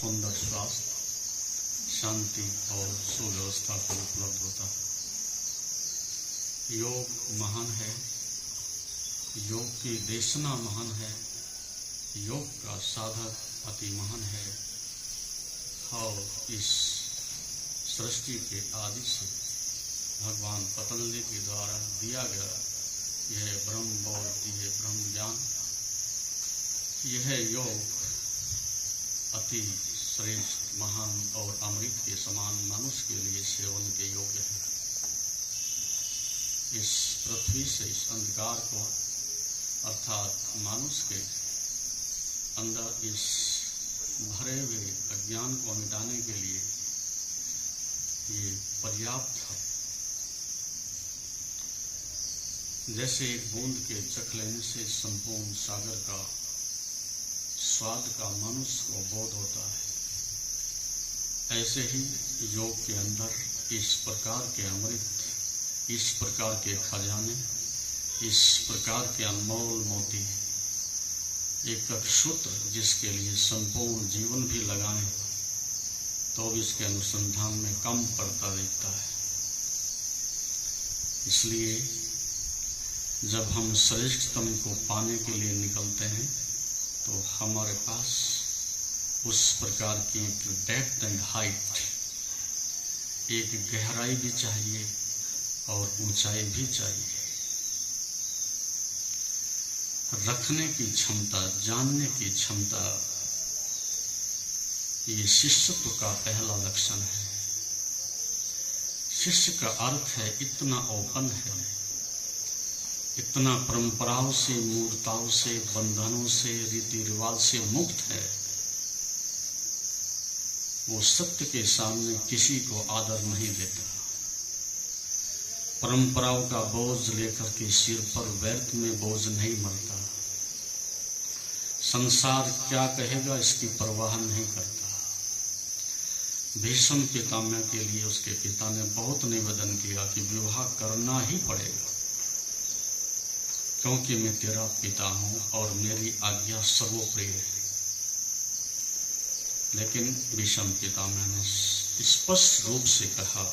सुंदर स्वास्थ्य, शांति और सुव्यवस्था को उपलब्ध होता है। योग महान है, योग की देशना महान है, योग का साधक अति महान है और इस सृष्टि के आदि से भगवान पतंजलि के द्वारा दिया गया यह ब्रह्म बोध, यह ब्रह्म ज्ञान, यह योग अति श्रेष्ठ, महान और अमृत के समान मनुष्य के लिए सेवन के योग्य है। इस पृथ्वी से इस अंधकार को अर्थात मनुष्य के अंदर इस भरे हुए अज्ञान को मिटाने के लिए ये पर्याप्त है। जैसे एक बूंद के चख लेने से संपूर्ण सागर का स्वाद का मनुष्य को बोध होता है, ऐसे ही योग के अंदर इस प्रकार के अमृत, इस प्रकार के खजाने, इस प्रकार के अनमोल मोती, एक अक्षुत्र जिसके लिए संपूर्ण जीवन भी लगाएं तो भी इसके अनुसंधान में कम पड़ता दिखता है। इसलिए जब हम श्रेष्ठतम को पाने के लिए निकलते हैं तो हमारे पास उस प्रकार की एक डेप्थ एंड हाइट, एक गहराई भी चाहिए और ऊंचाई भी चाहिए। रखने की क्षमता, जानने की क्षमता, ये शिष्यत्व का पहला लक्षण है। शिष्य का अर्थ है इतना ओपन है, इतना परंपराओं से, मूर्ताओं से, बंधनों से, रीति रिवाज से मुक्त है। वो सत्य के सामने किसी को आदर नहीं देता। परंपराओं का बोझ लेकर के सिर पर व्यर्थ में बोझ नहीं मरता। संसार क्या कहेगा इसकी परवाह नहीं करता। भीष्म पितामह के लिए उसके पिता ने बहुत निवेदन किया कि विवाह करना ही पड़ेगा, क्योंकि मैं तेरा पिता हूं और मेरी आज्ञा सर्वोप्रिय है। लेकिन भीष्म पितामह ने स्पष्ट रूप से कहा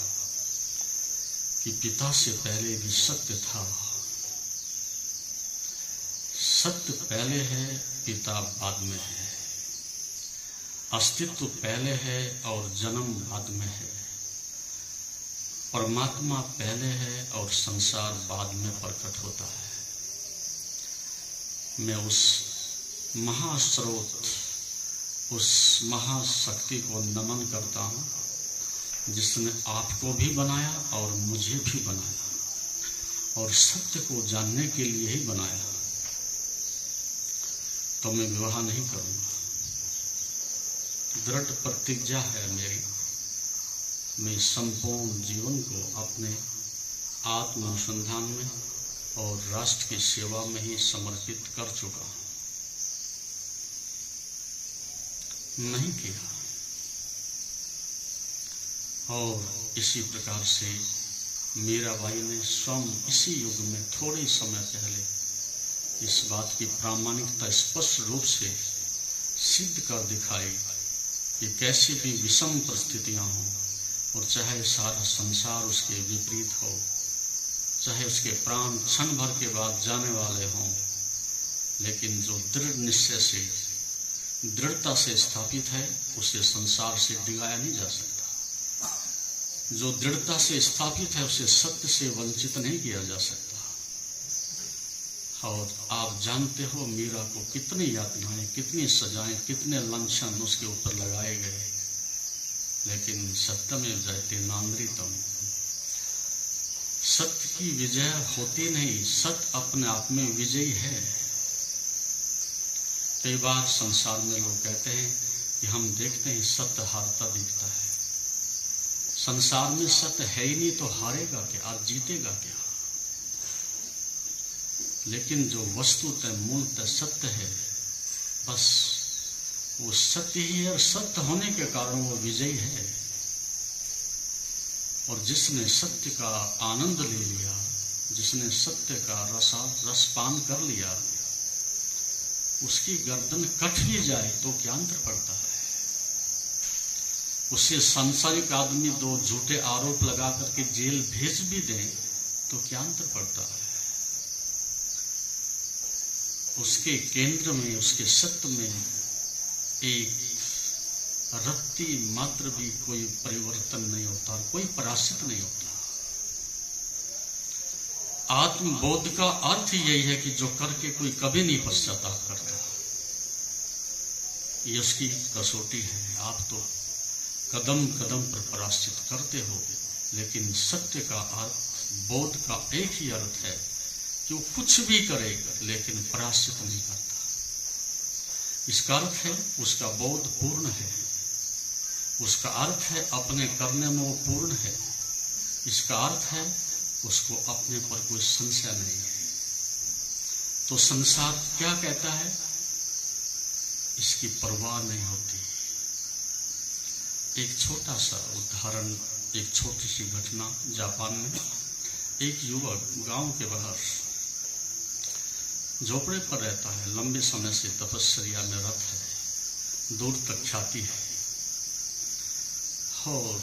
कि पिता से पहले भी सत्य था। सत्य पहले है, पिता बाद में है। अस्तित्व पहले है और जन्म बाद में है। परमात्मा पहले है और संसार बाद में प्रकट होता है। मैं उस महास्रोत, उस महाशक्ति को नमन करता हूँ जिसने आपको भी बनाया और मुझे भी बनाया और सत्य को जानने के लिए ही बनाया। तो मैं विवाह नहीं करूंगा। दृढ़ प्रतिज्ञा है मेरी, मैं संपूर्ण जीवन को अपने आत्म अनुसंधान में और राष्ट्र की सेवा में ही समर्पित कर चुका हूं। नहीं किया। और इसी प्रकार से मीराबाई ने स्वयं इसी युग में थोड़े समय पहले इस बात की प्रामाणिकता स्पष्ट रूप से सिद्ध कर दिखाई कि कैसी भी विषम परिस्थितियां हों और चाहे सारा संसार उसके विपरीत हो, चाहे उसके प्राण क्षण भर के बाद जाने वाले हों, लेकिन जो दृढ़ निश्चय से, दृढ़ता से स्थापित है, उसे संसार से डिगाया नहीं जा सकता। जो दृढ़ता से स्थापित है उसे सत्य से वंचित नहीं किया जा सकता। और आप जानते हो मीरा को कितनी यातनाएं, कितनी सजाएं, कितने लांछन उसके ऊपर लगाए गए, लेकिन सत्यमेव जयते नामृतम। सत्य की विजय होती नहीं, सत्य अपने आप में विजयी है। कई बार संसार में लोग कहते हैं कि हम देखते हैं सत्य हारता दिखता है। संसार में सत्य है ही नहीं तो हारेगा क्या और जीतेगा क्या? लेकिन जो वस्तुतः मूलतः सत्य है, बस वो सत्य ही है और सत्य होने के कारण वो विजयी है। और जिसने सत्य का आनंद ले लिया, जिसने सत्य का रसपान कर लिया, उसकी गर्दन कट भी जाए तो क्या अंतर पड़ता है? उसे सांसारिक आदमी दो झूठे आरोप लगा करके जेल भेज भी दें तो क्या अंतर पड़ता है? उसके केंद्र में, उसके सत्य में एक रत्ती मात्र भी कोई परिवर्तन नहीं होता और कोई पराजित नहीं होता। आत्मबोध का अर्थ यही है कि जो करके कोई कभी नहीं पश्चाताप करता। ये उसकी कसौटी है। आप तो कदम कदम पर पराश्चित करते हो, लेकिन सत्य का अर्थ, बोध का एक ही अर्थ है कि वो कुछ भी करे लेकिन पराश्चित नहीं करता। इसका अर्थ है उसका बोध पूर्ण है, उसका अर्थ है अपने करने में वो पूर्ण है, इसका अर्थ है उसको अपने पर कोई संशय नहीं है। तो संसार क्या कहता है, इसकी परवाह नहीं होती। एक छोटा सा उदाहरण, एक छोटी सी घटना। जापान में एक युवक गांव के बाहर झोपड़े पर रहता है, लंबे समय से तपस्या में रत है, दूर तक ख्याति है, और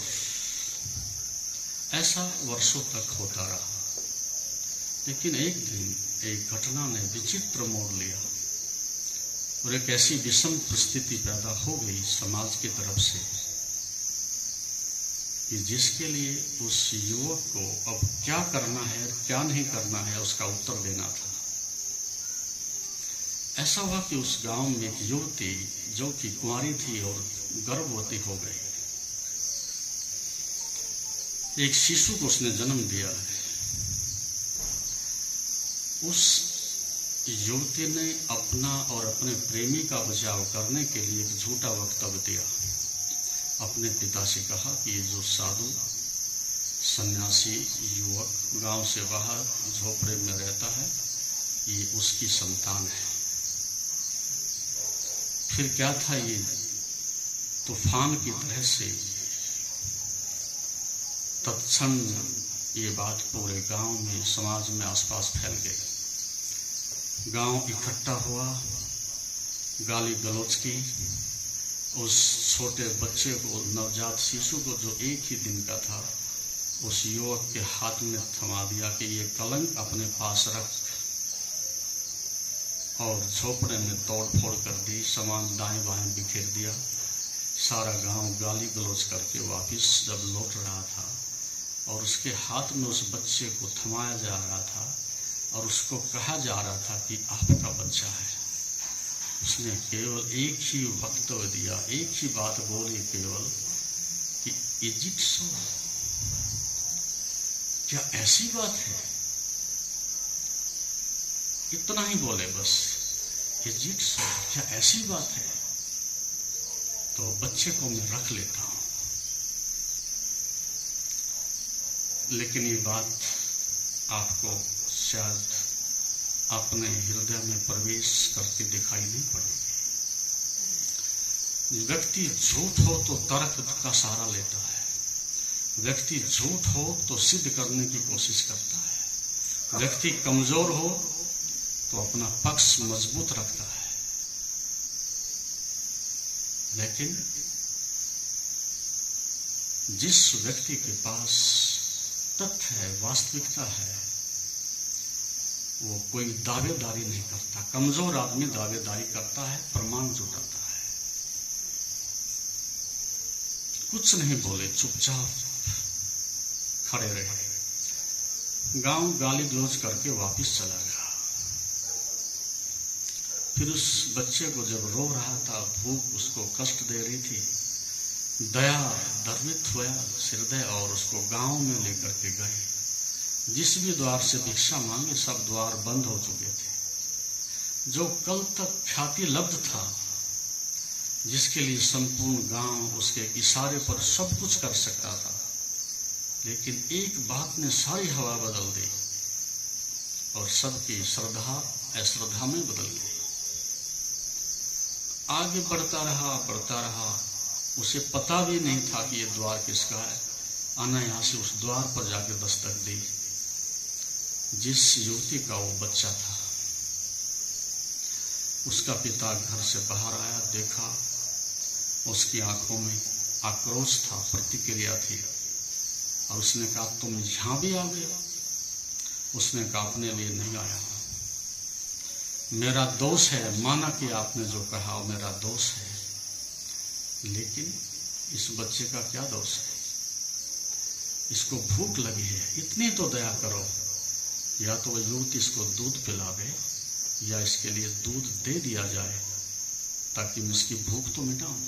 ऐसा वर्षों तक होता रहा। लेकिन एक दिन एक घटना ने विचित्र मोड़ लिया और एक ऐसी विषम परिस्थिति पैदा हो गई समाज की तरफ से कि जिसके लिए उस युवक को अब क्या करना है क्या नहीं करना है उसका उत्तर देना था। ऐसा हुआ कि उस गांव में एक युवती जो कि कुंवारी थी और गर्भवती हो गई, एक शिशु को उसने जन्म दिया है। उस युवती ने अपना और अपने प्रेमी का बचाव करने के लिए एक झूठा वक्तव्य दिया। अपने पिता से कहा कि ये जो साधु सन्यासी युवक गांव से बाहर झोपड़े में रहता है, ये उसकी संतान है। फिर क्या था, ये तूफान की तरह से तत्क्षण ये बात पूरे गांव में, समाज में आसपास फैल गई। गांव इकट्ठा हुआ, गाली गलौज की। उस छोटे बच्चे को, नवजात शिशु को जो एक ही दिन का था, उस युवक के हाथ में थमा दिया कि ये कलंक अपने पास रख, और झोपड़े में तोड़ फोड़ कर दी, सामान दाएं बाएं बिखेर दिया। सारा गांव गाली गलौज करके वापिस जब लौट रहा था और उसके हाथ में उस बच्चे को थमाया जा रहा था और उसको कहा जा रहा था कि आपका बच्चा है, उसने केवल एक ही वक्तव्य दिया, एक ही बात बोली केवल कि इज इट सो, क्या ऐसी बात है? इतना ही बोले बस, इज इट सो, क्या ऐसी बात है? तो बच्चे को मैं रख लेता हूं। लेकिन ये बात आपको शायद अपने हृदय में प्रवेश करके दिखाई नहीं पड़ेगी। व्यक्ति झूठ हो तो तर्क का सहारा लेता है, व्यक्ति झूठ हो तो सिद्ध करने की कोशिश करता है, व्यक्ति कमजोर हो तो अपना पक्ष मजबूत रखता है। लेकिन जिस व्यक्ति के पास तथ्य है, वास्तविकता है, वो कोई दावेदारी नहीं करता। कमजोर आदमी दावेदारी करता है, प्रमाण जुटाता है। कुछ नहीं बोले, चुपचाप खड़े रहे। गांव गाली गलौज करके वापिस चला गया। फिर उस बच्चे को जब रो रहा था, भूख उसको कष्ट दे रही थी, दया द्रवित हुआ हृदय और उसको गांव में लेकर के गए। जिस भी द्वार से भिक्षा मांगे सब द्वार बंद हो चुके थे। जो कल तक ख्याति लब्ध था, जिसके लिए संपूर्ण गांव उसके इशारे पर सब कुछ कर सकता था, लेकिन एक बात ने सारी हवा बदल दी और सबकी श्रद्धा अश्रद्धा में बदल गई। आगे बढ़ता रहा, उसे पता भी नहीं था कि ये द्वार किसका है। अनायास उस द्वार पर जाकर दस्तक दी। जिस युवती का वो बच्चा था, उसका पिता घर से बाहर आया, देखा, उसकी आंखों में आक्रोश था, प्रतिक्रिया थी। और उसने कहा तुम यहां भी आ गए? उसने कहा अपने लिए नहीं आया, मेरा दोष है, माना कि आपने जो कहा वो मेरा दोष है, लेकिन इस बच्चे का क्या दोष है? इसको भूख लगी है, इतनी तो दया करो, या तो वह युवती इसको दूध पिलावे या इसके लिए दूध दे दिया जाए ताकि मैं इसकी भूख तो मिटाऊं।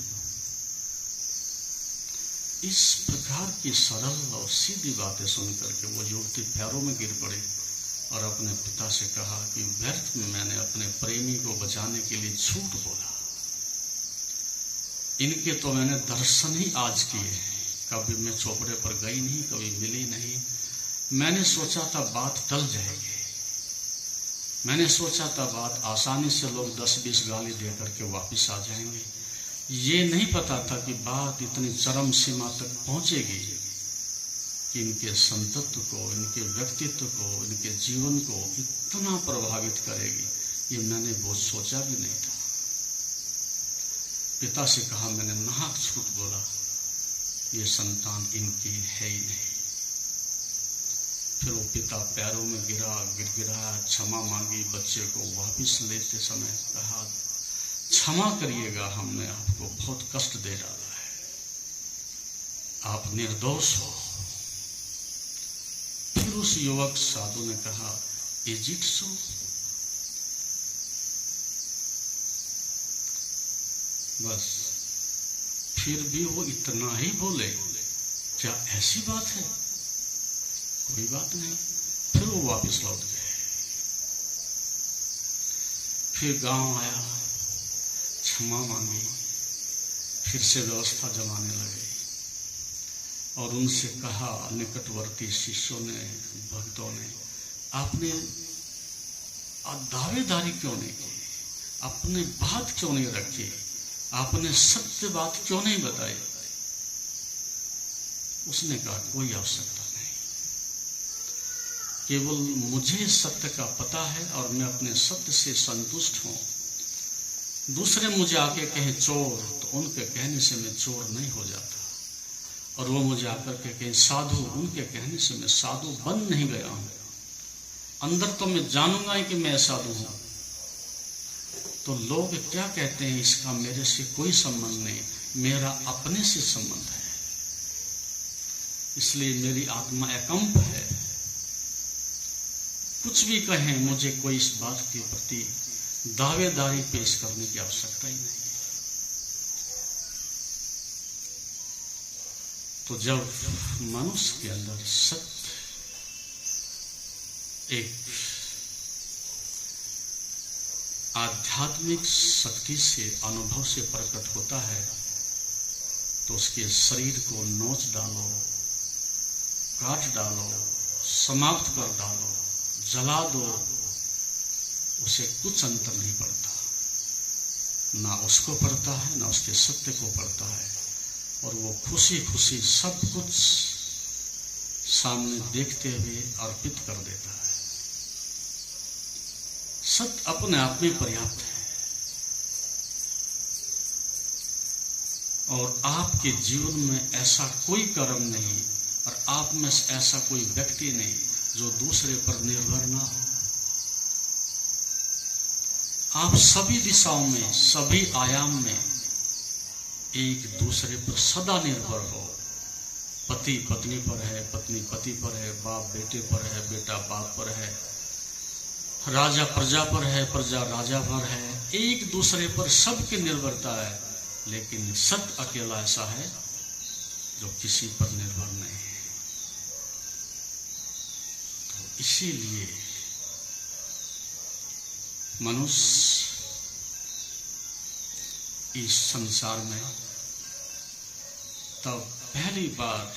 इस प्रकार की सरल और सीधी बातें सुनकर के वो युवती पैरों में गिर पड़ी और अपने पिता से कहा कि व्यर्थ में मैंने अपने प्रेमी को बचाने के लिए झूठ बोला। इनके तो मैंने दर्शन ही आज किए, कभी मैं चौपड़े पर गई नहीं, कभी मिली नहीं। मैंने सोचा था बात टल जाएगी, मैंने सोचा था बात आसानी से लोग 10-20 गाली दे करके वापिस आ जाएंगे। ये नहीं पता था कि बात इतनी चरम सीमा तक पहुंचेगी कि इनके संतत्व को, इनके व्यक्तित्व को, इनके जीवन को इतना प्रभावित करेगी, ये मैंने बहुत सोचा भी नहीं था। पिता से कहा मैंने नाहक झूठ बोला, ये संतान इनकी है ही नहीं। फिर वो पिता पैरों में गिड़गिड़ाया, क्षमा मांगी। बच्चे को वापस लेते समय कहा क्षमा करिएगा, हमने आपको बहुत कष्ट दे डाला है, आप निर्दोष हो। फिर उस युवक साधु ने कहा इज इट सो? बस फिर भी वो इतना ही बोले, क्या ऐसी बात है? कोई बात नहीं। फिर वो वापस लौट गए। फिर गांव आया, क्षमा मांगी, फिर से व्यवस्था जमाने लगे और उनसे कहा, निकटवर्ती शिष्यों ने, भक्तों ने, आपने दावेदारी क्यों नहीं की? अपने बात क्यों नहीं रखी? आपने सत्य बात क्यों नहीं बताई? उसने कहा कोई आवश्यकता नहीं, केवल मुझे सत्य का पता है और मैं अपने सत्य से संतुष्ट हूं। दूसरे मुझे आके कहें चोर, तो उनके कहने से मैं चोर नहीं हो जाता, और वो मुझे आकर के कहें साधु, उनके कहने से मैं साधु बन नहीं गया हूं। अंदर तो मैं जानूंगा ही कि मैं साधु हूं, तो लोग क्या कहते हैं इसका मेरे से कोई संबंध नहीं, मेरा अपने से संबंध है। इसलिए मेरी आत्मा एकंप है। कुछ भी कहें, मुझे कोई इस बात के प्रति दावेदारी पेश करने की आवश्यकता ही नहीं। तो जब मनुष्य के अंदर सत्य एक आध्यात्मिक शक्ति से, अनुभव से प्रकट होता है, तो उसके शरीर को नोच डालो, काट डालो, समाप्त कर डालो, जला दो, उसे कुछ अंतर नहीं पड़ता। ना उसको पड़ता है, ना उसके सत्य को पड़ता है, और वो खुशी खुशी सब कुछ सामने देखते हुए अर्पित कर देता है। सत्य अपने आप में पर्याप्त है, और आपके जीवन में ऐसा कोई कर्म नहीं और आप में ऐसा कोई व्यक्ति नहीं जो दूसरे पर निर्भर ना हो। आप सभी दिशाओं में, सभी आयाम में एक दूसरे पर सदा निर्भर हो। पति पत्नी पर है, पत्नी पति पर है, बाप बेटे पर है, बेटा बाप पर है, राजा प्रजा पर है, प्रजा राजा पर है। एक दूसरे पर सबकी निर्भरता है, लेकिन सत्य अकेला ऐसा है जो किसी पर निर्भर नहीं है। तो इसीलिए मनुष्य इस संसार में तब पहली बार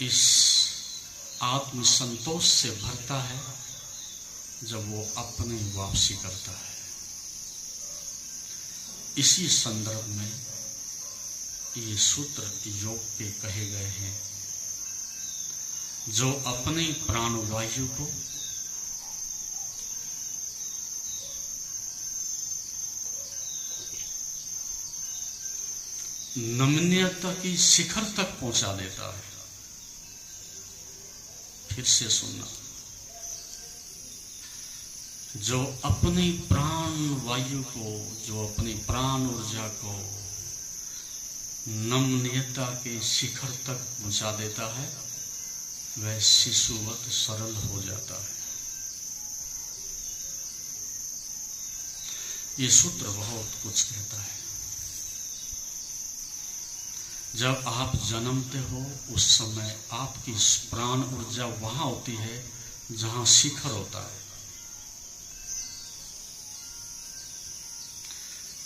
इस आत्मसंतोष से भरता है जब वो अपनी वापसी करता है। इसी संदर्भ में ये सूत्र योग के कहे गए हैं, जो अपनी प्राणवायु को नमनीयता की शिखर तक पहुंचा देता है। फिर से सुनना, जो अपनी प्राण वायु को, जो अपनी प्राण ऊर्जा को नमनीयता के शिखर तक पहुंचा देता है, वह शिशुवत सरल हो जाता है। ये सूत्र बहुत कुछ कहता है। जब आप जन्मते हो उस समय आपकी प्राण ऊर्जा वहां होती है जहां शिखर होता है।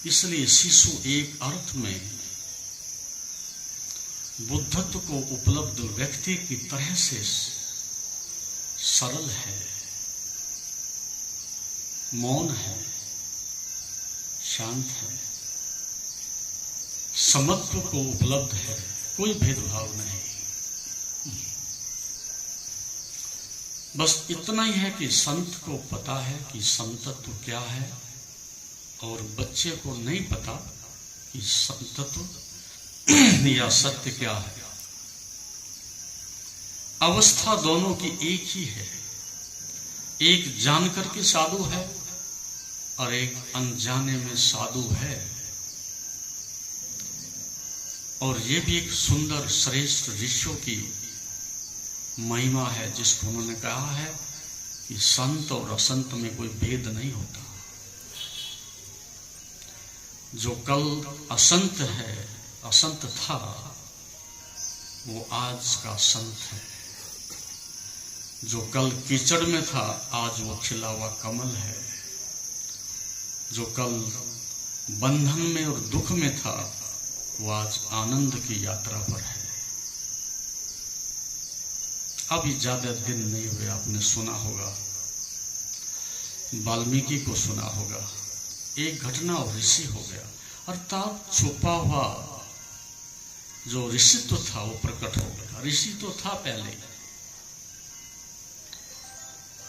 इसलिए शिशु एक अर्थ में बुद्धत्व को उपलब्ध व्यक्ति की तरह से सरल है, मौन है, शांत है, समत्व को उपलब्ध है, कोई भेदभाव नहीं। बस इतना ही है कि संत को पता है कि संतत्व क्या है, और बच्चे को नहीं पता कि संतत्व या सत्य क्या है। अवस्था दोनों की एक ही है। एक जानकर के साधु है और एक अनजाने में साधु है। और ये भी एक सुंदर श्रेष्ठ ऋषियों की महिमा है, जिसको उन्होंने कहा है कि संत और असंत में कोई भेद नहीं होता। जो कल असंत है, असंत था, वो आज का संत है। जो कल कीचड़ में था, आज वो खिला हुआ कमल है। जो कल बंधन में और दुख में था, वो आज आनंद की यात्रा पर है। अभी ज्यादा दिन नहीं हुए, आपने सुना होगा, वाल्मीकि को सुना होगा, एक घटना और ऋषि हो गया, अर्थात छुपा हुआ जो ऋषित्व था वो प्रकट हो गया। ऋषि तो था पहले,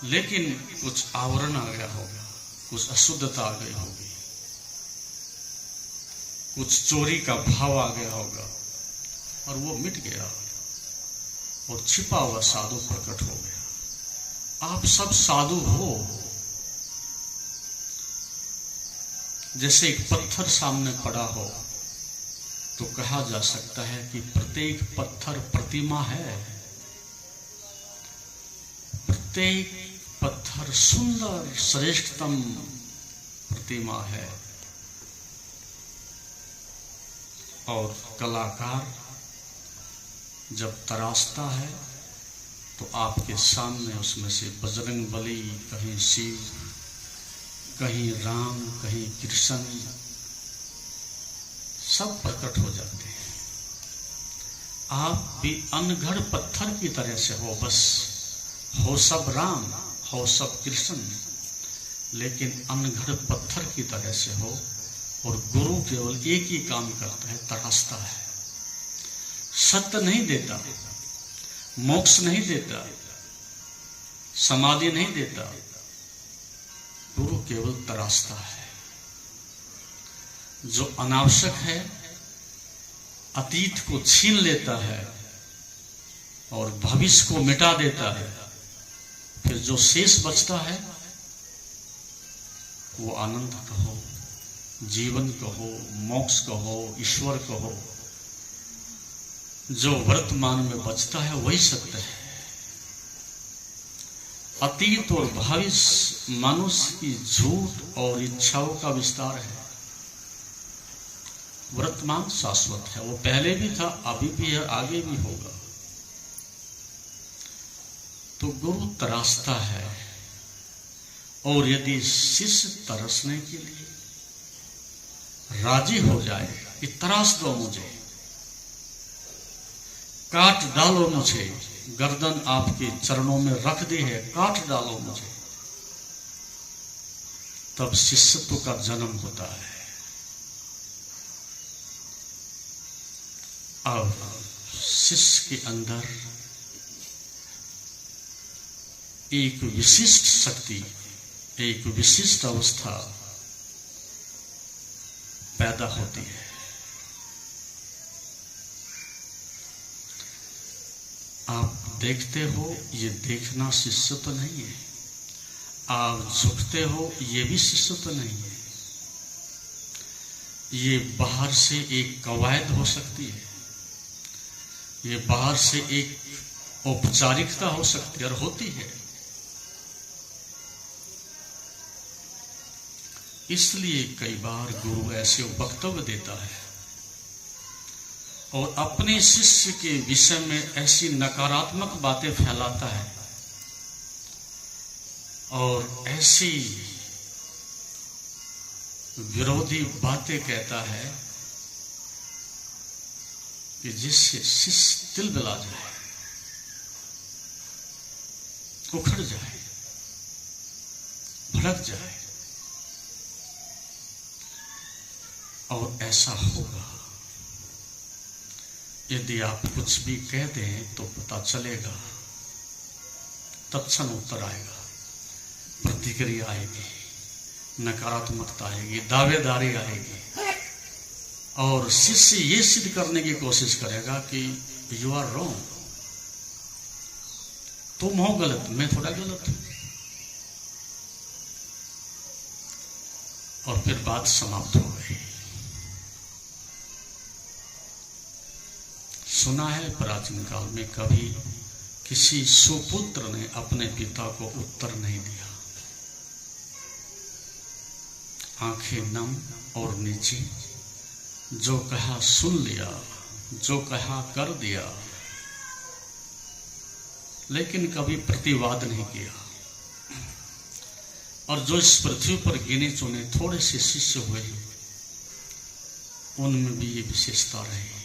लेकिन कुछ आवरण आ गया होगा, कुछ अशुद्धता आ गई होगी, कुछ चोरी का भाव आ गया होगा, और वो मिट गया और छिपा हुआ साधु प्रकट हो गया। आप सब साधु हो। जैसे एक पत्थर सामने पड़ा हो तो कहा जा सकता है कि प्रत्येक पत्थर प्रतिमा है, प्रत्येक पत्थर सुंदर श्रेष्ठतम प्रतिमा है। और कलाकार जब तराशता है तो आपके सामने उसमें से बजरंग बली, कहीं शिव, कहीं राम, कहीं कृष्ण, सब प्रकट हो जाते हैं। आप भी अनगढ़ पत्थर की तरह से हो, बस हो सब राम, हो सब कृष्ण, लेकिन अनगढ़ पत्थर की तरह से हो। और गुरु केवल एक ही काम करता है, तराशता है। सत्य नहीं देता, मोक्ष नहीं देता, समाधि नहीं देता, गुरु केवल तराशता है। जो अनावश्यक है, अतीत को छीन लेता है और भविष्य को मिटा देता है। फिर जो शेष बचता है वो आनंद कहो, जीवन कहो, मोक्ष कहो, ईश्वर कहो, जो वर्तमान में बचता है वही सत्य है। अतीत और भविष्य मनुष्य की झूठ और इच्छाओं का विस्तार है। वर्तमान शाश्वत है, वो पहले भी था, अभी भी है, आगे भी होगा। तो गुरु तरासता है, और यदि शिष्य तरसने के लिए राजी हो जाए कि तरास दो मुझे, काट डालो मुझे, गर्दन आपके चरणों में रख दी है, काट डालो मुझे, तब शिष्यत्व का जन्म होता है। अब शिष्य के अंदर एक विशिष्ट शक्ति, एक विशिष्ट अवस्था पैदा होती है। आप देखते हो, ये देखना शिष्य तो नहीं है। आप झुकते हो, ये भी शिष्य तो नहीं है। ये बाहर से एक कवायद हो सकती है, ये बाहर से एक औपचारिकता हो सकती है और होती है। इसलिए कई बार गुरु ऐसे वक्तव्य देता है और अपने शिष्य के विषय में ऐसी नकारात्मक बातें फैलाता है और ऐसी विरोधी बातें कहता है कि जिससे शिष्य तिलमिला जाए, उखड़ जाए, भड़क जाए। और ऐसा होगा यदि आप कुछ भी कह दें तो पता चलेगा, तत्क्षण उत्तर आएगा, प्रतिक्रिया आएगी, नकारात्मकता आएगी, दावेदारी आएगी और शिष्य ये सिद्ध करने की कोशिश करेगा कि यू आर रॉन्ग, तुम हो गलत, मैं थोड़ा गलत हूं। और फिर बात समाप्त हो गई। सुना है प्राचीन काल में कभी किसी सुपुत्र ने अपने पिता को उत्तर नहीं दिया। आंखें नम और नीचे, जो कहा सुन लिया, जो कहा कर दिया, लेकिन कभी प्रतिवाद नहीं किया। और जो इस पृथ्वी पर गिने चुने थोड़े से शिष्य हुए, उनमें भी ये विशेषता रही।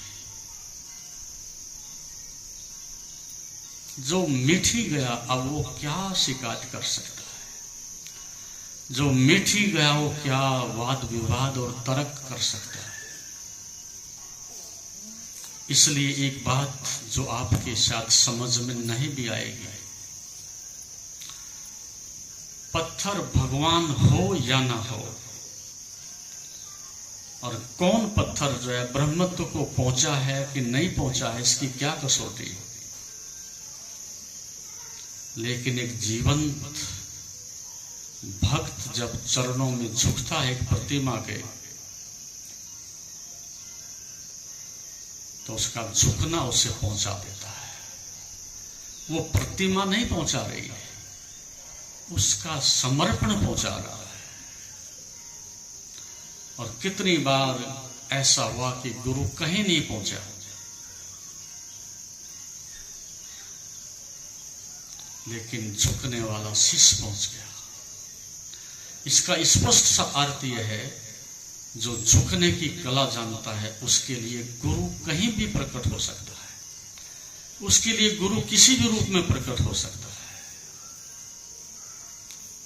जो मीठी गया अब वो क्या शिकायत कर सकता है, जो मीठी गया वो क्या वाद विवाद और तर्क कर सकता है। इसलिए एक बात जो आपके साथ समझ में नहीं भी आएगी, पत्थर भगवान हो या ना हो, और कौन पत्थर जो है ब्रह्मत्व को पहुंचा है कि नहीं पहुंचा है, इसकी क्या कसौटी। लेकिन एक जीवंत भक्त जब चरणों में झुकता है एक प्रतिमा के, तो उसका झुकना उसे पहुंचा देता है। वो प्रतिमा नहीं पहुंचा रही है, उसका समर्पण पहुंचा रहा है। और कितनी बार ऐसा हुआ कि गुरु कहीं नहीं पहुंचा, लेकिन झुकने वाला शिष्य पहुंच गया। इसका स्पष्ट सा अर्थ यह है, जो झुकने की कला जानता है उसके लिए गुरु कहीं भी प्रकट हो सकता है, उसके लिए गुरु किसी भी रूप में प्रकट हो सकता है।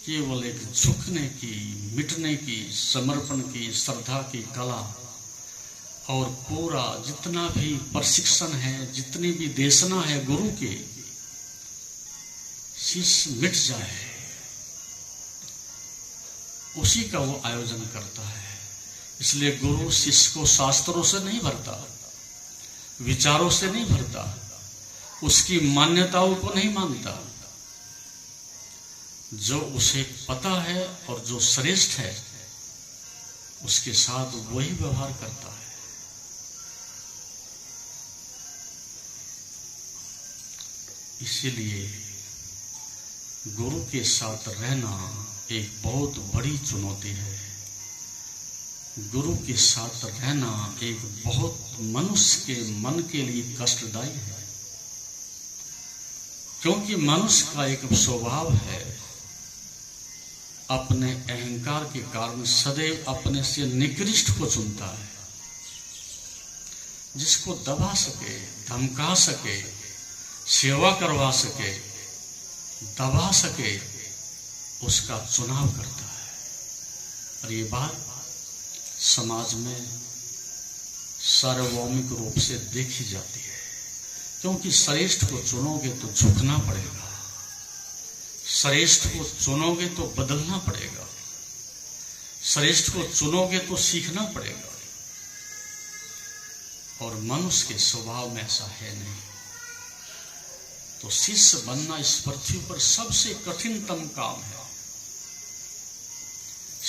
केवल एक झुकने की, मिटने की, समर्पण की, श्रद्धा की कला और पूरा जितना भी प्रशिक्षण है, जितनी भी देशना है गुरु के, शिष्य मिट जाए, उसी का वो आयोजन करता है। इसलिए गुरु शिष्य को शास्त्रों से नहीं भरता, विचारों से नहीं भरता, उसकी मान्यताओं को नहीं मानता। जो उसे पता है और जो श्रेष्ठ है उसके साथ वही व्यवहार करता है। इसीलिए गुरु के साथ रहना एक बहुत बड़ी चुनौती है। गुरु के साथ रहना एक बहुत मनुष्य के मन के लिए कष्टदायी है, क्योंकि मनुष्य का एक स्वभाव है, अपने अहंकार के कारण सदैव अपने से निकृष्ट को चुनता है। जिसको दबा सके, धमका सके, सेवा करवा सके, दबा सके, उसका चुनाव करता है। और ये बात समाज में सार्वभौमिक रूप से देखी जाती है, क्योंकि श्रेष्ठ को चुनोगे तो झुकना पड़ेगा, श्रेष्ठ को चुनोगे तो बदलना पड़ेगा, श्रेष्ठ को चुनोगे तो सीखना पड़ेगा। और मनुष्य के स्वभाव में ऐसा है नहीं। तो शिष्य बनना इस पृथ्वी पर सबसे कठिनतम काम है।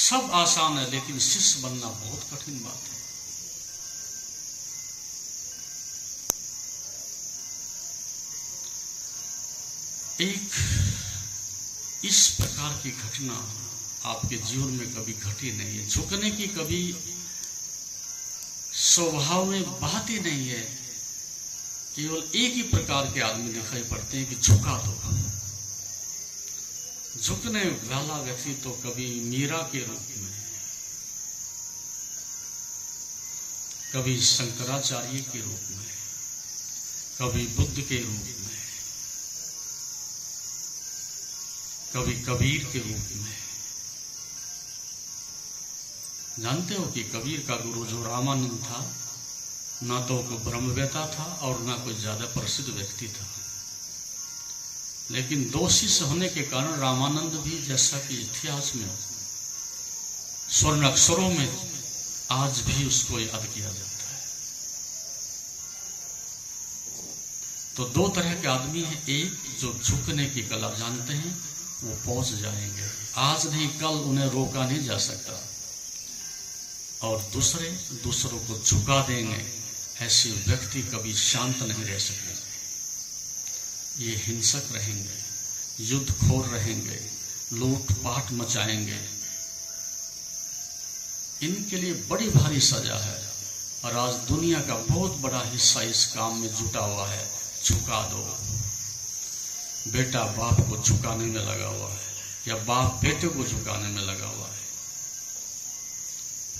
सब आसान है, लेकिन शिष्य बनना बहुत कठिन बात है। एक इस प्रकार की घटना आपके जीवन में कभी घटी नहीं है। झुकने की कभी स्वभाव में बात ही नहीं है। केवल एक ही प्रकार के आदमी दिखाई पड़ते हैं कि झुका दो। झुकने वाला व्यक्ति तो कभी मीरा के रूप में, कभी शंकराचार्य के रूप में, कभी बुद्ध के रूप में, कभी कबीर के रूप में। जानते हो कि कबीर का गुरु जो रामानंद था, ना तो कोई ब्रह्मवेता था और ना कोई ज्यादा प्रसिद्ध व्यक्ति था, लेकिन दो शिष्य होने के कारण रामानंद भी, जैसा कि इतिहास में स्वर्ण अक्षरों में आज भी उसको याद किया जाता है। तो दो तरह के आदमी हैं। एक जो झुकने की कला जानते हैं, वो पहुंच जाएंगे, आज नहीं कल उन्हें रोका नहीं जा सकता। और दूसरे दूसरों को झुका देंगे, ऐसे व्यक्ति कभी शांत नहीं रह सकेंगे। ये हिंसक रहेंगे, युद्धखोर रहेंगे, लूटपाट मचाएंगे। इनके लिए बड़ी भारी सजा है, और आज दुनिया का बहुत बड़ा हिस्सा इस काम में जुटा हुआ है। झुका दो, बेटा बाप को झुकाने में लगा हुआ है, या बाप बेटे को झुकाने में लगा हुआ है।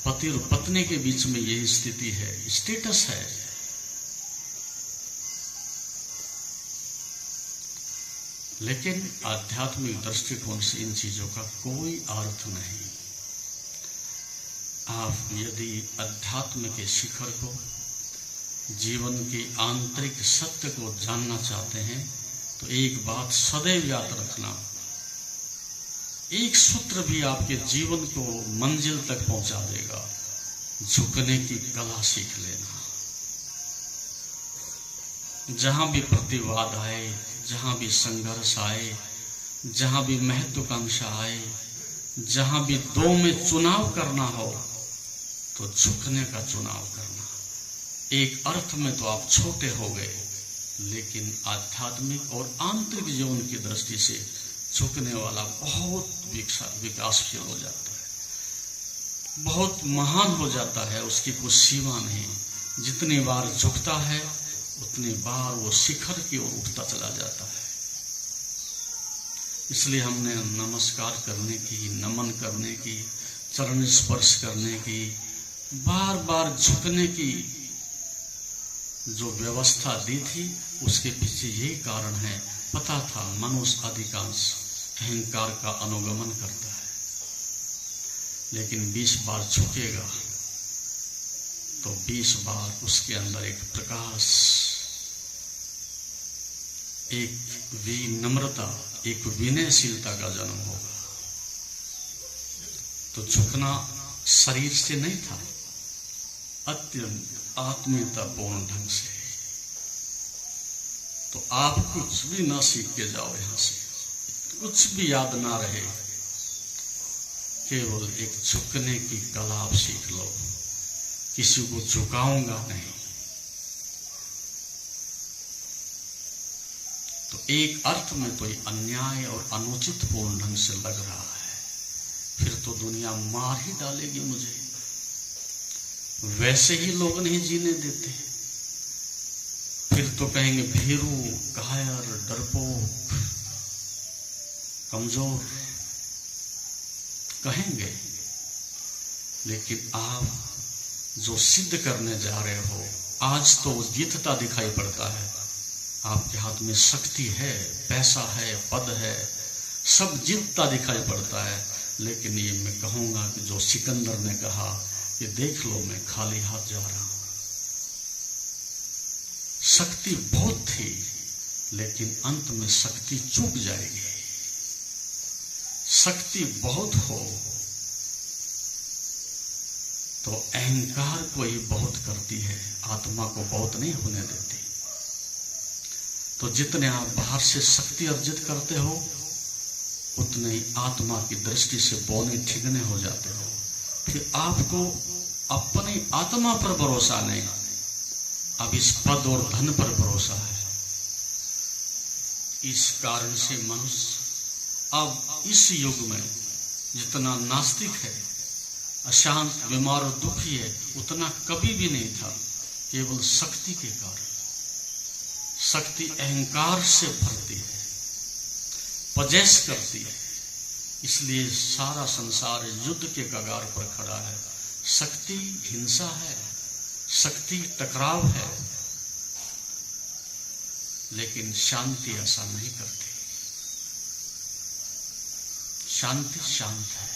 पति और पत्नी के बीच में यही स्थिति है, स्टेटस है। लेकिन आध्यात्मिक दृष्टिकोण से इन चीजों का कोई अर्थ नहीं। आप यदि अध्यात्म के शिखर को, जीवन के आंतरिक सत्य को जानना चाहते हैं, तो एक बात सदैव याद रखना, एक सूत्र भी आपके जीवन को मंजिल तक पहुंचा देगा। झुकने की कला सीख लेना। जहां भी प्रतिवाद आए, जहां भी संघर्ष आए, जहां भी महत्वाकांक्षा आए, जहां भी दो में चुनाव करना हो, तो झुकने का चुनाव करना। एक अर्थ में तो आप छोटे हो गए, लेकिन आध्यात्मिक और आंतरिक जीवन की दृष्टि से झुकने वाला बहुत विकासशील हो जाता है, बहुत महान हो जाता है। उसकी कोई सीमा नहीं। जितनी बार झुकता है, उतनी बार वो शिखर की ओर उठता चला जाता है। इसलिए हमने नमस्कार करने की, नमन करने की, चरण स्पर्श करने की, बार बार झुकने की जो व्यवस्था दी थी, उसके पीछे यही कारण है। पता था मनुष्य अधिकांश अहंकार का अनुगमन करता है, लेकिन 20 बार झुकेगा तो 20 बार उसके अंदर एक प्रकाश, एक विनम्रता, एक विनयशीलता का जन्म होगा। तो झुकना शरीर से नहीं था, अत्यंत आत्मीयतापूर्ण ढंग से। तो आप कुछ भी ना सीख के जाओ, यहां से कुछ भी याद ना रहे, केवल एक झुकने की कला आप सीख लो। किसी को झुकाऊंगा नहीं। तो एक अर्थ में तो ये अन्याय और अनुचित पूर्ण ढंग से लग रहा है, फिर तो दुनिया मार ही डालेगी मुझे। वैसे ही लोग नहीं जीने देते, फिर तो कहेंगे भीरू, कायर, डरपोक, कमजोर कहेंगे। लेकिन आप जो सिद्ध करने जा रहे हो, आज तो जीतता दिखाई पड़ता है। आपके हाथ में शक्ति है, पैसा है, पद है, सब जीतता दिखाई पड़ता है। लेकिन ये मैं कहूंगा कि जो सिकंदर ने कहा कि देख लो मैं खाली हाथ जा रहा हूं। शक्ति बहुत थी, लेकिन अंत में शक्ति चूक जाएगी। शक्ति बहुत हो तो अहंकार को ही बहुत करती है, आत्मा को बहुत नहीं होने देती। तो जितने आप बाहर से शक्ति अर्जित करते हो उतने ही आत्मा की दृष्टि से बौने ठिकने हो जाते हो। फिर आपको अपनी आत्मा पर भरोसा नहीं, अब इस पद और धन पर भरोसा है। इस कारण से मनुष्य अब इस युग में जितना नास्तिक है, अशांत, बीमार और दुखी है, उतना कभी भी नहीं था, केवल शक्ति के कारण। शक्ति अहंकार से भरती है, पजेस करती है, इसलिए सारा संसार युद्ध के कगार पर खड़ा है। शक्ति हिंसा है, शक्ति टकराव है, लेकिन शांति ऐसा नहीं करती। शांति शांत है,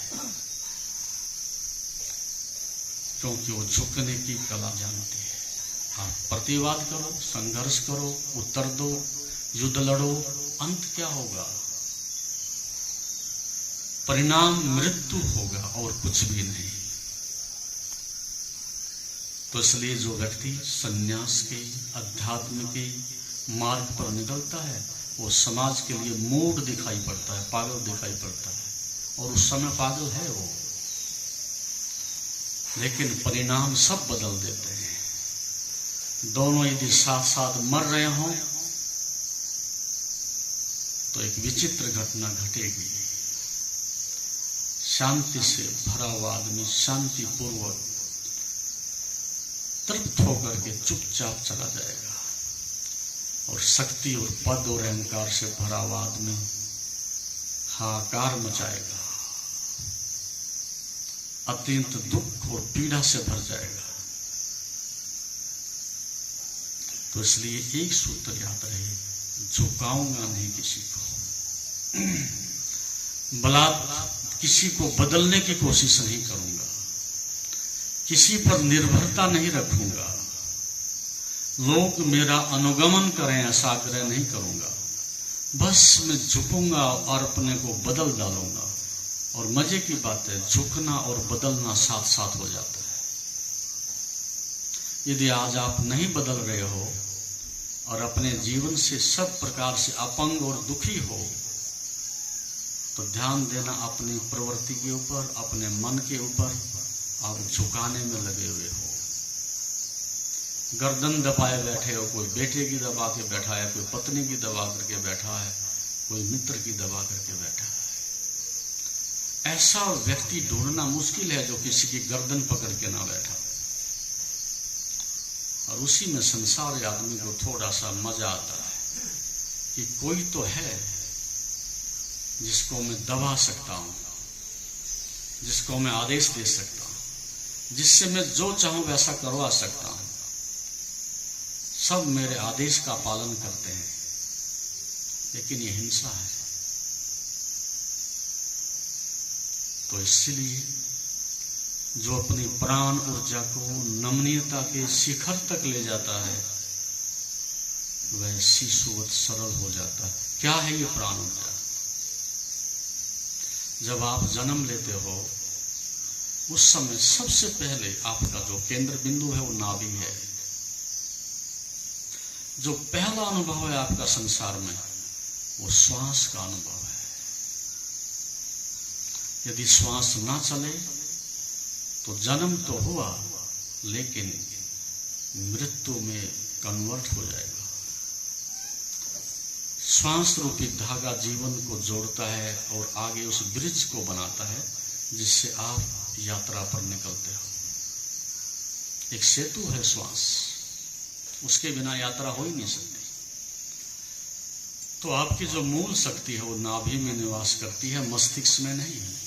क्योंकि वो झुकने की कला जानती है। आप प्रतिवाद करो, संघर्ष करो, उत्तर दो, युद्ध लड़ो, अंत क्या होगा? परिणाम मृत्यु होगा और कुछ भी नहीं। तो इसलिए जो व्यक्ति संन्यास के, अध्यात्म के मार्ग पर निकलता है, वो समाज के लिए मूढ़ दिखाई पड़ता है, पागल दिखाई पड़ता है, और उस समय पागल है वो, लेकिन परिणाम सब बदल देते हैं। दोनों यदि साथ साथ मर रहे हों तो एक विचित्र घटना घटेगी। शांति से भरा हुआ आदमी शांति पूर्वक तृप्त होकर के चुपचाप चला जाएगा, और शक्ति और पद और अहंकार से भरा हुआ आदमी हाहाकार मचाएगा, अत्यंत दुख और पीड़ा से भर जाएगा। तो इसलिए एक सूत्र याद रहे, झुकाऊंगा नहीं किसी को, किसी को बदलने की कोशिश नहीं करूंगा, किसी पर निर्भरता नहीं रखूंगा, लोग मेरा अनुगमन करें ऐसा आग्रह नहीं करूंगा, बस मैं झुकूंगा और अपने को बदल डालूंगा। और मजे की बात है, झुकना और बदलना साथ साथ हो जाता है। यदि आज आप नहीं बदल रहे हो और अपने जीवन से सब प्रकार से अपंग और दुखी हो, तो ध्यान देना अपनी प्रवृत्ति के ऊपर, अपने मन के ऊपर आप झुकाने में लगे हुए हो। गर्दन दबाए बैठे हो, कोई बेटे की दबा के बैठा है, कोई पत्नी की दबा करके बैठा है, कोई मित्र की दबा करके बैठा है। ऐसा व्यक्ति ढूंढना मुश्किल है जो किसी की गर्दन पकड़ के ना बैठा। और उसी में संसार आदमी को थोड़ा सा मजा आता है कि कोई तो है जिसको मैं दबा सकता हूं, जिसको मैं आदेश दे सकता हूं, जिससे मैं जो चाहूं वैसा करवा सकता हूं। सब मेरे आदेश का पालन करते हैं, लेकिन ये हिंसा है। तो इसलिए जो अपनी प्राण ऊर्जा को नमनीयता के शिखर तक ले जाता है, वह शिशुवत सरल हो जाता है। क्या है ये प्राण ऊर्जा? जब आप जन्म लेते हो उस समय सबसे पहले आपका जो केंद्र बिंदु है वो नाभि है। जो पहला अनुभव है आपका संसार में वो श्वास का अनुभव है। यदि श्वास ना चले तो जन्म तो हुआ, लेकिन मृत्यु में कन्वर्ट हो जाएगा। श्वास रूपी धागा जीवन को जोड़ता है और आगे उस ब्रिज को बनाता है जिससे आप यात्रा पर निकलते हो। एक सेतु है श्वास, उसके बिना यात्रा हो ही नहीं सकती। तो आपकी जो मूल शक्ति है वो नाभि में निवास करती है, मस्तिष्क में नहीं है।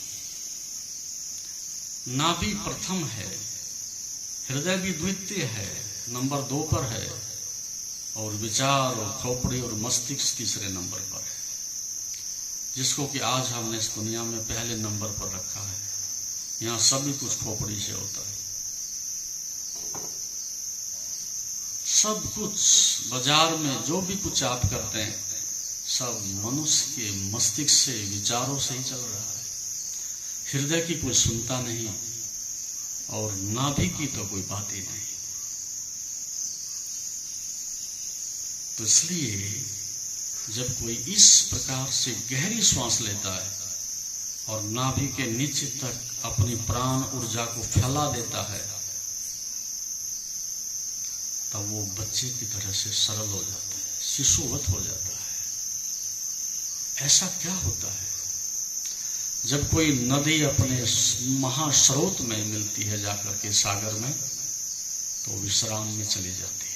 नाभि प्रथम है, हृदय भी द्वितीय है, नंबर 2 पर है, और विचार और खोपड़ी और मस्तिष्क तीसरे नंबर पर है, जिसको कि आज हमने इस दुनिया में पहले नंबर पर रखा है। यहाँ सभी कुछ खोपड़ी से होता है। सब कुछ बाजार में जो भी कुछ आप करते हैं सब मनुष्य के मस्तिष्क से, विचारों से ही चल रहा है। हृदय की कोई सुनता नहीं और नाभि की तो कोई बात ही नहीं। तो इसलिए जब कोई इस प्रकार से गहरी श्वास लेता है और नाभि के नीचे तक अपनी प्राण ऊर्जा को फैला देता है, तब वो बच्चे की तरह से सरल हो जाता है, शिशुवत हो जाता है। ऐसा क्या होता है? जब कोई नदी अपने महास्रोत में मिलती है जाकर के सागर में, तो विश्राम में चली जाती है।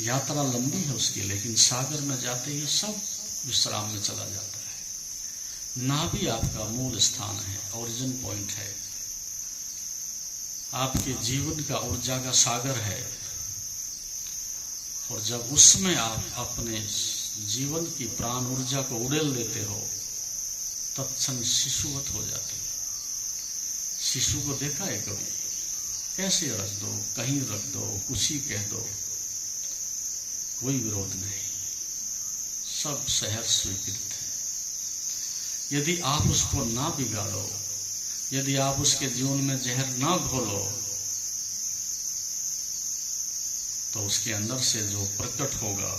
यात्रा लंबी है उसकी, लेकिन सागर में जाते ही सब विश्राम में चला जाता है। नाभि आपका मूल स्थान है, ओरिजिन पॉइंट है, आपके जीवन का ऊर्जा का सागर है। और जब उसमें आप अपने जीवन की प्राण ऊर्जा को उड़ेल देते हो, तत्क्षण शिशुवत हो जाते हो। शिशु को देखा है कभी? कैसे रख दो, कहीं रख दो, कुछ ही कह दो, कोई विरोध नहीं, सब सहज स्वीकृत है। यदि आप उसको ना बिगाड़ो, यदि आप उसके जीवन में जहर ना घोलो, तो उसके अंदर से जो प्रकट होगा,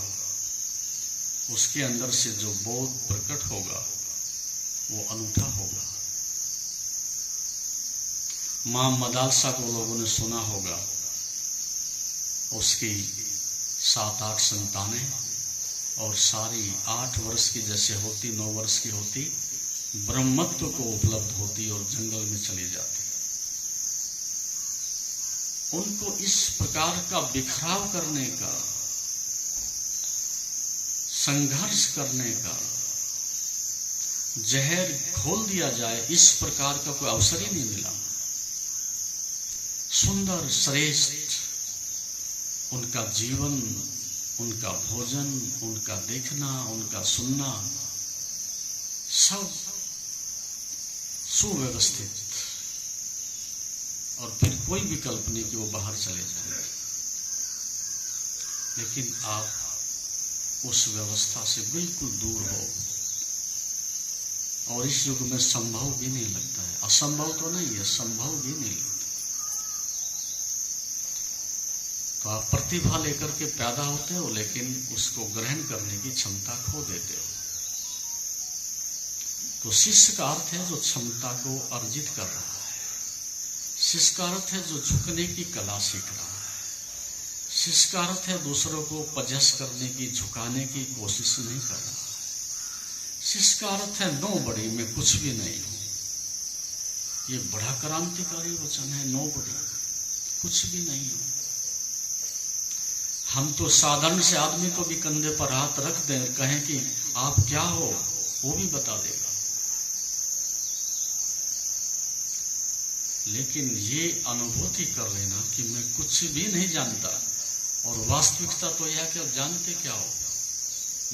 उसके अंदर से जो बोध प्रकट होगा, वो अनूठा होगा। मां मदालसा को लोगों ने सुना होगा, उसकी 7-8 संतानें, और सारी 8 वर्ष की जैसे होती, 9 वर्ष की होती, ब्रह्मत्व को उपलब्ध होती और जंगल में चली जाती। उनको इस प्रकार का बिखराव करने का, संघर्ष करने का, जहर घोल दिया जाए, इस प्रकार का कोई अवसर ही नहीं मिला। सुंदर, श्रेष्ठ उनका जीवन, उनका भोजन, उनका देखना, उनका सुनना, सब सुव्यवस्थित, और फिर कोई विकल्प नहीं कि वो बाहर चले जाए। लेकिन आप उस व्यवस्था से बिल्कुल दूर हो, और इस युग में संभव भी नहीं लगता है। असंभव तो नहीं है, संभव भी नहीं लगता। तो आप प्रतिभा लेकर के पैदा होते हो, लेकिन उसको ग्रहण करने की क्षमता खो देते हो। तो शिष्य का अर्थ है जो क्षमता को अर्जित कर रहा है। शिष्य का अर्थ है जो झुकने की कला सीख रहा है। शिष्य का अर्थ है दूसरों को पजस करने की, झुकाने की कोशिश नहीं कर रहा है। शिष्य का अर्थ है नो बड़ी, मैं कुछ भी नहीं हूं। ये बड़ा क्रांतिकारी वचन है, नो बड़ी, कुछ भी नहीं हूं। हम तो साधारण से आदमी को भी कंधे पर हाथ रख दें, कहें कि आप क्या हो, वो भी बता देगा। लेकिन ये अनुभूति कर लेना कि मैं कुछ भी नहीं जानता, और वास्तविकता तो यह कि आप जानते क्या हो,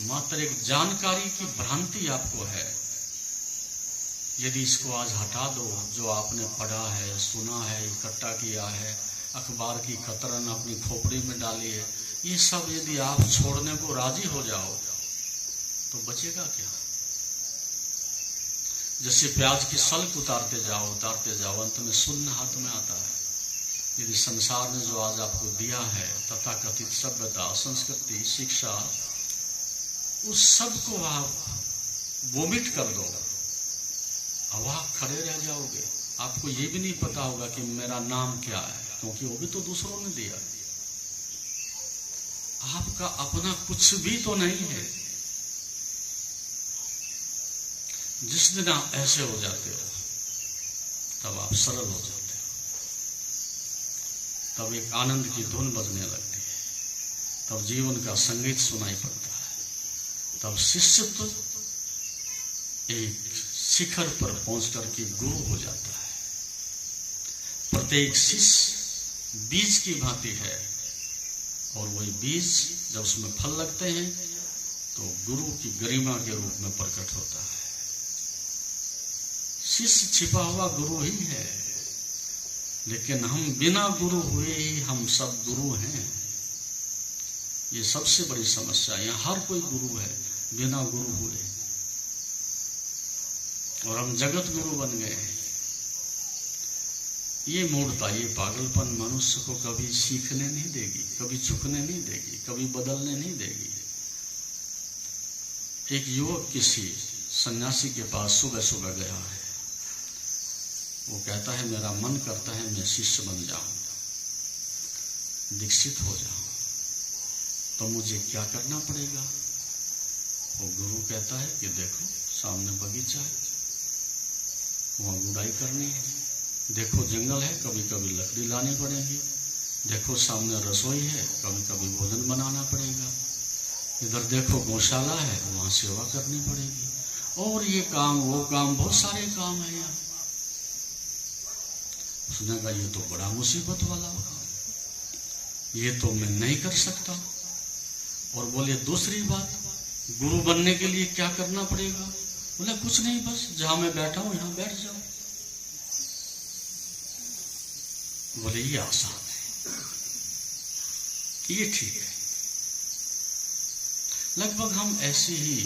मात्र एक जानकारी की भ्रांति आपको है। यदि इसको आज हटा दो, जो आपने पढ़ा है, सुना है, इकट्ठा किया है, अखबार की कतरन अपनी खोपड़ी में डाली है, ये सब यदि आप छोड़ने को राजी हो जाओ, तो बचेगा क्या? जैसे प्याज की सल्क उतारते जाओ, अंत में शून्य हाथ में आता है। यदि संसार ने जो आज आपको दिया है, तथाकथित सभ्यता, संस्कृति, शिक्षा, उस सब को आप वोमिट कर दो, अब आप खड़े रह जाओगे। आपको ये भी नहीं पता होगा कि मेरा नाम क्या है, क्योंकि वो भी तो दूसरों ने दिया। आपका अपना कुछ भी तो नहीं है। जिस दिन आप ऐसे हो जाते हो, तब आप सरल हो जाते हो, तब एक आनंद की धुन बजने लगती है, तब जीवन का संगीत सुनाई पड़ता है, तब शिष्यत्व एक शिखर पर पहुंचकर के गुरु हो जाता है। प्रत्येक शिष्य बीज की भांति है, और वही बीज जब उसमें फल लगते हैं, तो गुरु की गरिमा के रूप में प्रकट होता है। शिष्य छिपा हुआ गुरु ही है, लेकिन हम बिना गुरु हुए ही हम सब गुरु हैं। ये सबसे बड़ी समस्या है। यहाँ हर कोई गुरु है बिना गुरु हुए, और हम जगत गुरु बन गए। ये मूर्खता, ये पागलपन मनुष्य को कभी सीखने नहीं देगी, कभी झुकने नहीं देगी, कभी बदलने नहीं देगी। एक युवक किसी सन्यासी के पास सुबह सुबह गया है। वो कहता है मेरा मन करता है मैं शिष्य बन जाऊं, दीक्षित हो जाऊं, तो मुझे क्या करना पड़ेगा? वो गुरु कहता है कि देखो सामने बगीचा है, वहां गुड़ाई करनी है। देखो जंगल है, कभी कभी लकड़ी लानी पड़ेगी। देखो सामने रसोई है, कभी कभी भोजन बनाना पड़ेगा। इधर देखो गौशाला है, वहां सेवा करनी पड़ेगी। और ये काम वो काम, बहुत सारे काम है यहाँ। उसने कहा ये तो बड़ा मुसीबत वाला काम, ये तो मैं नहीं कर सकता। और बोले दूसरी बात, गुरु बनने के लिए क्या करना पड़ेगा? बोले कुछ नहीं, बस जहां मैं बैठा हूं यहां बैठ जाओ। बोले ये आसान है, ये ठीक है। लगभग हम ऐसी ही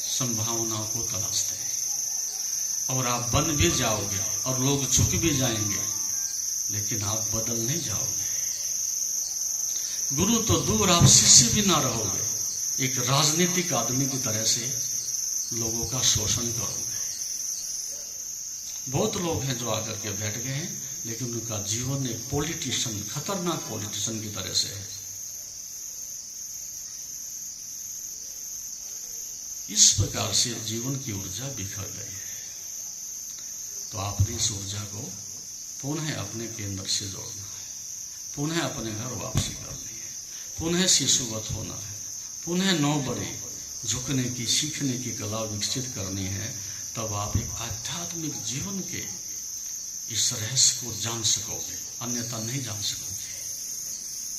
संभावनाओं को तलाशते हैं। और आप बन भी जाओगे और लोग झुक भी जाएंगे, लेकिन आप बदल नहीं जाओगे। गुरु तो दूर, आप शिष्य भी ना रहोगे। एक राजनीतिक आदमी की तरह से लोगों का शोषण करोगे। बहुत लोग हैं जो आकर के बैठ गए हैं, लेकिन उनका जीवन एक पॉलिटिशियन, खतरनाक पॉलिटिशियन की तरह से है। इस प्रकार से जीवन की ऊर्जा बिखर गई है। तो आपने इस ऊर्जा को पुनः अपने केंद्र से जोड़ना है, पुनः अपने घर वापसी करनी है, पुनः शिशुवत होना है, पुनः नौ बड़े झुकने की, सीखने की कला विकसित करनी है। तब आप एक आध्यात्मिक जीवन के इस रहस्य को जान सकोगे, अन्यथा नहीं जान सकोगे।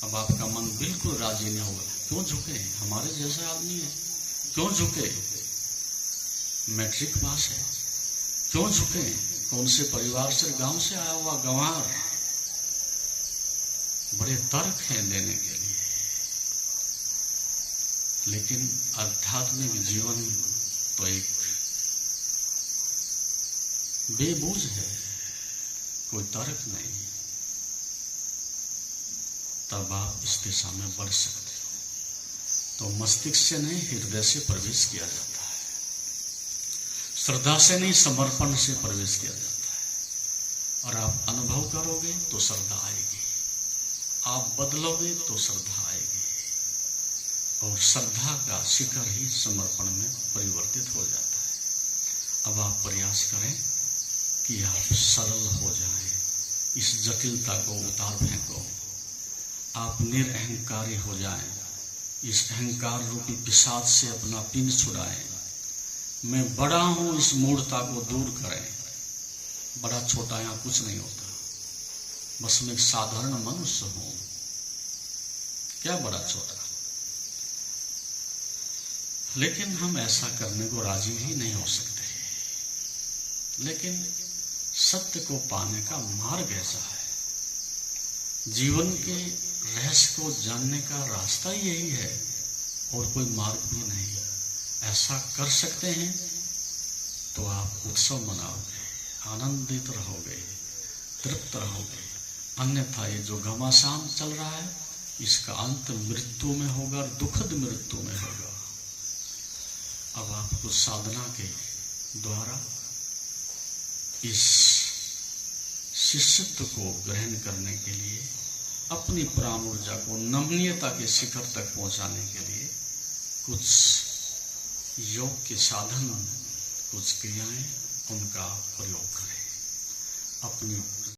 अब आपका मन बिल्कुल राजी नहीं होगा। क्यों झुके? हमारे जैसा आदमी है, क्यों झुके? मैट्रिक पास है, क्यों झुके? कौन से परिवार से, गांव से आया हुआ गंवार। बड़े तर्क हैं देने के लिए, लेकिन आध्यात्मिक जीवन तो एक बेबूझ है, कोई तर्क नहीं। तब आप इस दिशा में बढ़ सकते हो। तो मस्तिष्क से नहीं, हृदय से प्रवेश किया जाता है। श्रद्धा से नहीं, समर्पण से प्रवेश किया जाता है। और आप अनुभव करोगे तो श्रद्धा आएगी, आप बदलोगे तो श्रद्धा आएगी। और श्रद्धा का शिखर ही समर्पण में परिवर्तित हो जाता है। अब आप प्रयास करें कि आप सरल हो जाएं, इस जटिलता को उतार फेंको। आप निरअहंकारी हो जाएं, इस अहंकार रूपी पिशाच से अपना पिन छुड़ाएं। मैं बड़ा हूं, इस मूढ़ता को दूर करें। बड़ा छोटा यहां कुछ नहीं होता, बस मैं एक साधारण मनुष्य हूं। क्या बड़ा छोटा? लेकिन हम ऐसा करने को राजी ही नहीं हो सकते। लेकिन सत्य को पाने का मार्ग ऐसा है, जीवन के रहस्य को जानने का रास्ता यही है, और कोई मार्ग भी नहीं। ऐसा कर सकते हैं तो आप उत्सव मनाओगे, आनंदित रहोगे, तृप्त रहोगे। अन्यथा ये जो घमासान चल रहा है, इसका अंत मृत्यु में होगा, दुखद मृत्यु में होगा। अब आपको साधना के द्वारा इस शिष्यत्व को ग्रहण करने के लिए, अपनी प्राण ऊर्जा को नमनीयता के शिखर तक पहुंचाने के लिए कुछ योग के साधन, कुछ क्रियाएं, उनका प्रयोग करें। अपनी